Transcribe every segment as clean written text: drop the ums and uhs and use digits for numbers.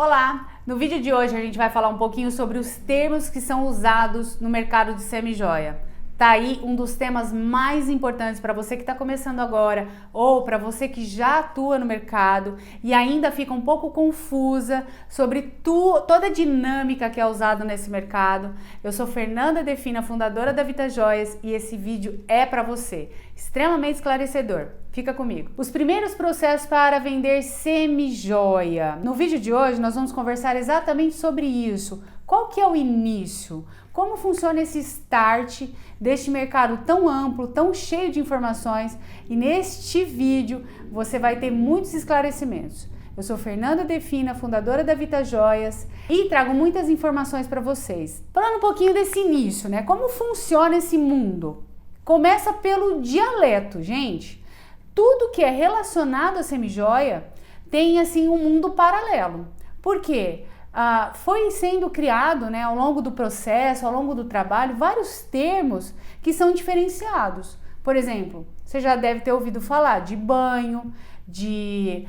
Olá! No vídeo de hoje a gente vai falar um pouquinho sobre os termos que são usados no mercado de semi-joia. Tá aí um dos temas mais importantes para você que está começando agora ou para você que já atua no mercado e ainda fica um pouco confusa sobre toda a dinâmica que é usada nesse mercado. Eu sou Fernanda Defina, fundadora da Vita Joias, e esse vídeo é para você, extremamente esclarecedor. Fica comigo. Os primeiros processos para vender semi-joia. No vídeo de hoje nós vamos conversar exatamente sobre isso. Qual que é o início? Como funciona esse start deste mercado tão amplo, tão cheio de informações? E neste vídeo você vai ter muitos esclarecimentos. Eu sou Fernanda Defina, fundadora da Vita Joias, e trago muitas informações para vocês. Falando um pouquinho desse início, né? Como funciona esse mundo? Começa pelo dialeto, gente. Tudo que é relacionado a semi-joia tem assim um mundo paralelo. Por quê? Foi sendo criado, né, ao longo do processo, ao longo do trabalho, vários termos que são diferenciados. Por exemplo, você já deve ter ouvido falar de banho, de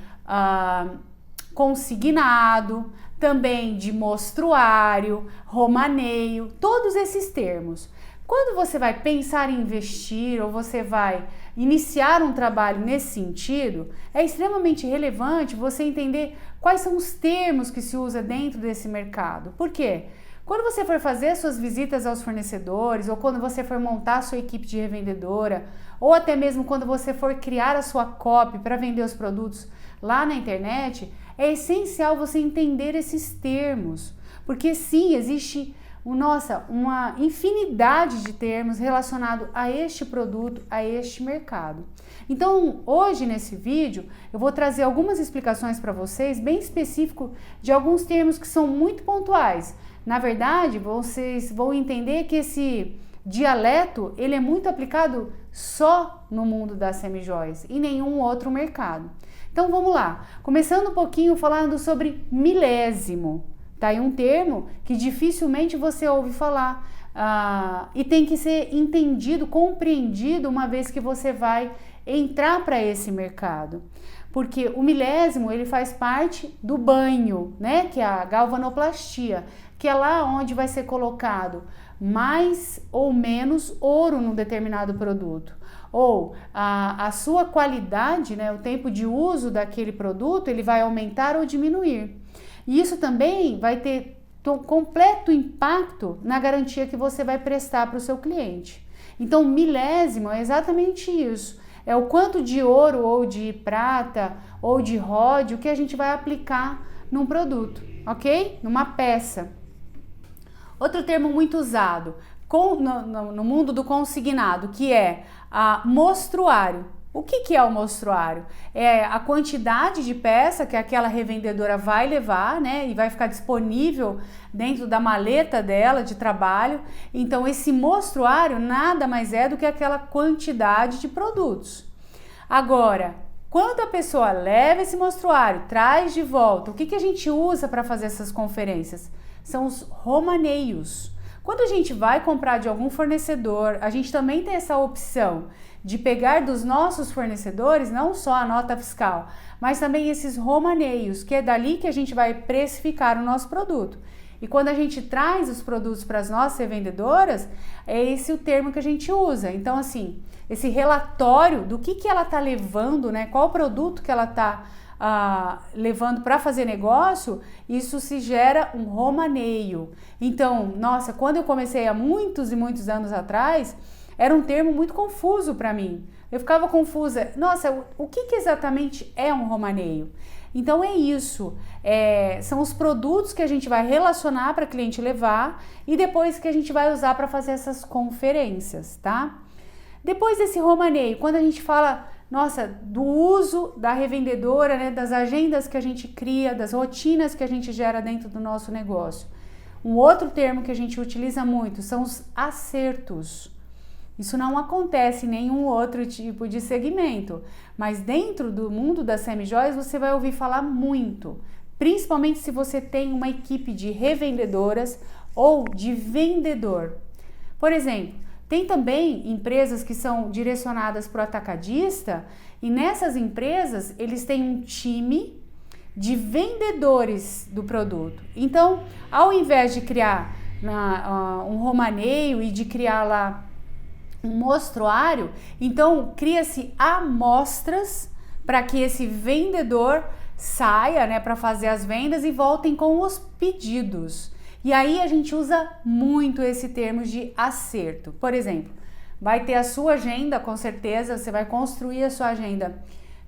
consignado, também de mostruário, romaneio, todos esses termos. Quando você vai pensar em investir ou você vai iniciar um trabalho nesse sentido, é extremamente relevante você entender quais são os termos que se usa dentro desse mercado. Por quê? Quando você for fazer suas visitas aos fornecedores, ou quando você for montar a sua equipe de revendedora, ou até mesmo quando você for criar a sua copy para vender os produtos lá na internet, é essencial você entender esses termos, porque sim, existe uma infinidade de termos relacionados a este produto, a este mercado. Então, hoje nesse vídeo, eu vou trazer algumas explicações para vocês, bem específico, de alguns termos que são muito pontuais. Na verdade, vocês vão entender que esse dialeto, ele é muito aplicado só no mundo das semi-joias, em nenhum outro mercado. Então, vamos lá. Começando um pouquinho falando sobre milésimo. Tá aí um termo que dificilmente você ouve falar e tem que ser entendido, compreendido uma vez que você vai entrar para esse mercado. Porque o milésimo, ele faz parte do banho, né? Que é a galvanoplastia, que é lá onde vai ser colocado mais ou menos ouro num determinado produto. Ou a sua qualidade, né? O tempo de uso daquele produto, ele vai aumentar ou diminuir. E isso também vai ter completo impacto na garantia que você vai prestar para o seu cliente. Então, milésimo é exatamente isso. É o quanto de ouro ou de prata ou de ródio que a gente vai aplicar num produto, ok? Numa peça. Outro termo muito usado no mundo do consignado, que é mostruário. O que é o mostruário? É a quantidade de peça que aquela revendedora vai levar, né? E vai ficar disponível dentro da maleta dela de trabalho. Então, esse mostruário nada mais é do que aquela quantidade de produtos. Agora, quando a pessoa leva esse mostruário, traz de volta, o que a gente usa para fazer essas conferências? São os romaneios. Quando a gente vai comprar de algum fornecedor, a gente também tem essa opção de pegar dos nossos fornecedores não só a nota fiscal, mas também esses romaneios, que é dali que a gente vai precificar o nosso produto. E quando a gente traz os produtos para as nossas revendedoras, é esse o termo que a gente usa. Então, assim, esse relatório do que ela está levando, né? Qual produto que ela está levando para fazer negócio, isso se gera um romaneio. Então, nossa, quando eu comecei há muitos e muitos anos atrás, era um termo muito confuso para mim. Eu ficava confusa. Nossa, o que exatamente é um romaneio? Então é isso. São os produtos que a gente vai relacionar para o cliente levar e depois que a gente vai usar para fazer essas conferências, tá? Depois desse romaneio, quando a gente fala, nossa, do uso da revendedora, né, das agendas que a gente cria, das rotinas que a gente gera dentro do nosso negócio. Um outro termo que a gente utiliza muito são os acertos. Isso não acontece em nenhum outro tipo de segmento, mas dentro do mundo das semi-joias você vai ouvir falar muito, principalmente se você tem uma equipe de revendedoras ou de vendedor. Por exemplo, tem também empresas que são direcionadas para o atacadista e nessas empresas eles têm um time de vendedores do produto. Então, ao invés de criar um romaneio e de criar lá um mostruário, então cria-se amostras para que esse vendedor saia, né, para fazer as vendas e voltem com os pedidos. E aí a gente usa muito esse termo de acerto. Por exemplo, vai ter a sua agenda, com certeza, você vai construir a sua agenda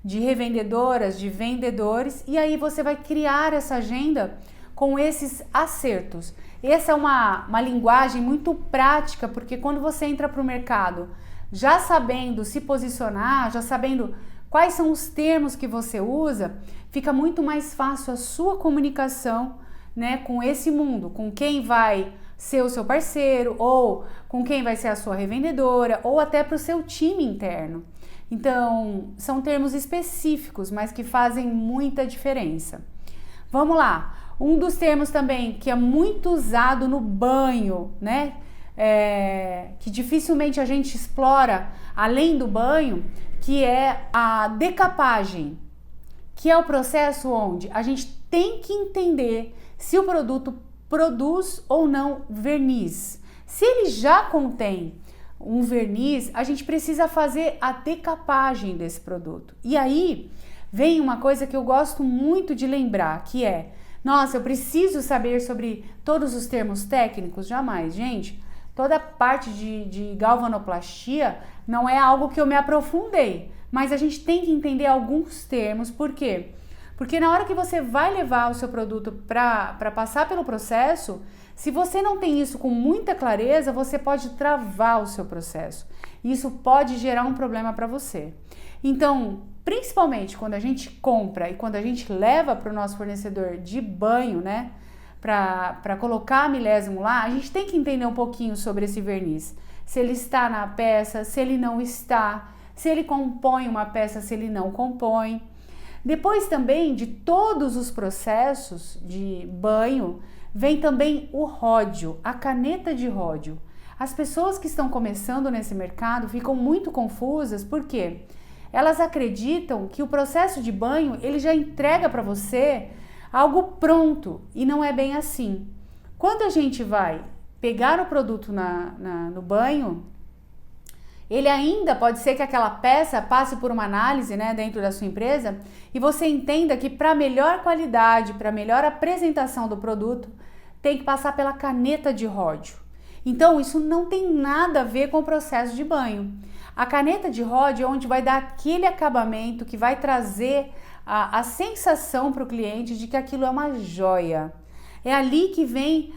de revendedoras, de vendedores, e aí você vai criar essa agenda com esses acertos. Essa é uma linguagem muito prática, porque quando você entra para o mercado já sabendo se posicionar, já sabendo quais são os termos que você usa, fica muito mais fácil a sua comunicação, né, com esse mundo, com quem vai ser o seu parceiro, ou com quem vai ser a sua revendedora, ou até para o seu time interno. Então, são termos específicos, mas que fazem muita diferença. Vamos lá, um dos termos também que é muito usado no banho, né, que dificilmente a gente explora além do banho, que é a decapagem, que é o processo onde a gente tem que entender se o produto produz ou não verniz. Se ele já contém um verniz, a gente precisa fazer a decapagem desse produto. E aí vem uma coisa que eu gosto muito de lembrar, que é, nossa, eu preciso saber sobre todos os termos técnicos? Jamais, gente. Toda a parte de galvanoplastia não é algo que eu me aprofundei, mas a gente tem que entender alguns termos. Por quê? Porque na hora que você vai levar o seu produto para passar pelo processo, se você não tem isso com muita clareza, você pode travar o seu processo. Isso pode gerar um problema para você. Então, principalmente quando a gente compra e quando a gente leva para o nosso fornecedor de banho, né, para colocar milésimo lá, a gente tem que entender um pouquinho sobre esse verniz. Se ele está na peça, se ele não está, se ele compõe uma peça, se ele não compõe. Depois também de todos os processos de banho, vem também o ródio, a caneta de ródio. As pessoas que estão começando nesse mercado ficam muito confusas porque elas acreditam que o processo de banho ele já entrega para você algo pronto e não é bem assim. Quando a gente vai pegar o produto no banho, ele ainda pode ser que aquela peça passe por uma análise, né, dentro da sua empresa e você entenda que para melhor qualidade, para melhor apresentação do produto, tem que passar pela caneta de ródio. Então, isso não tem nada a ver com o processo de banho. A caneta de ródio é onde vai dar aquele acabamento que vai trazer a sensação para o cliente de que aquilo é uma joia. É ali que vem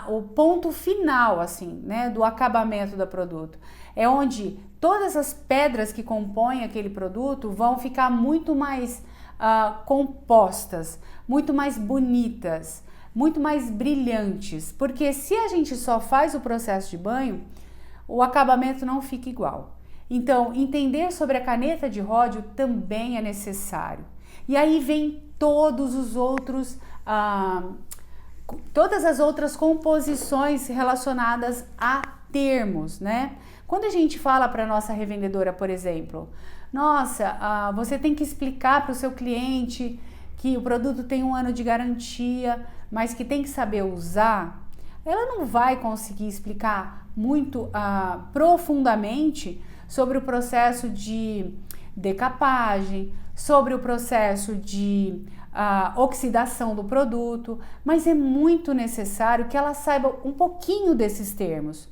o ponto final, assim, né, do acabamento do produto. É onde todas as pedras que compõem aquele produto vão ficar muito mais compostas, muito mais bonitas, muito mais brilhantes. Porque se a gente só faz o processo de banho, o acabamento não fica igual. Então, entender sobre a caneta de ródio também é necessário. E aí vem todos os outros, todas as outras composições relacionadas a termos, né? Quando a gente fala para nossa revendedora, por exemplo, nossa, você tem que explicar para o seu cliente que o produto tem 1 ano de garantia, mas que tem que saber usar, ela não vai conseguir explicar muito profundamente sobre o processo de decapagem, sobre o processo de oxidação do produto, mas é muito necessário que ela saiba um pouquinho desses termos.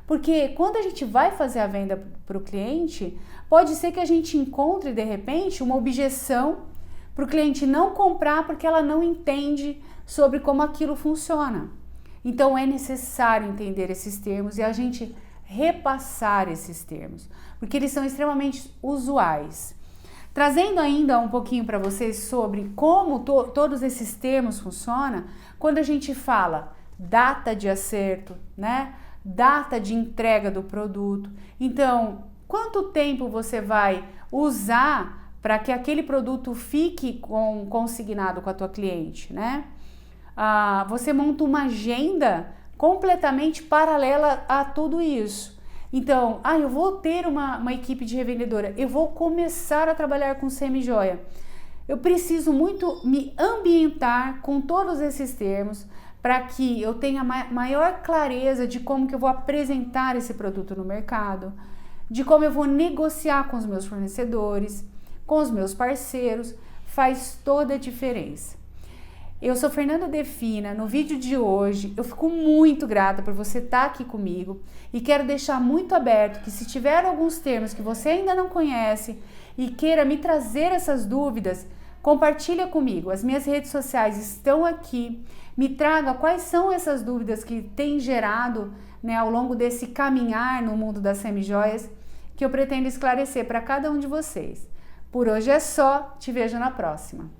Porque quando a gente vai fazer a venda para o cliente, pode ser que a gente encontre de repente uma objeção para o cliente não comprar porque ela não entende sobre como aquilo funciona. Então é necessário entender esses termos e a gente repassar esses termos, porque eles são extremamente usuais. Trazendo ainda um pouquinho para vocês sobre como todos esses termos funcionam, quando a gente fala data de acerto, né? Data de entrega do produto. Então, quanto tempo você vai usar para que aquele produto fique consignado com a tua cliente, né? Você monta uma agenda completamente paralela a tudo isso. Então, eu vou ter uma equipe de revendedora, eu vou começar a trabalhar com semi-joia. Eu preciso muito me ambientar com todos esses termos para que eu tenha maior clareza de como que eu vou apresentar esse produto no mercado, de como eu vou negociar com os meus fornecedores, com os meus parceiros, faz toda a diferença. Eu sou Fernanda Defina. No vídeo de hoje eu fico muito grata por você estar aqui comigo e quero deixar muito aberto que se tiver alguns termos que você ainda não conhece e queira me trazer essas dúvidas, compartilha comigo. As minhas redes sociais estão aqui. Me traga quais são essas dúvidas que têm gerado, ao longo desse caminhar no mundo das semijoias, que eu pretendo esclarecer para cada um de vocês. Por hoje é só, te vejo na próxima.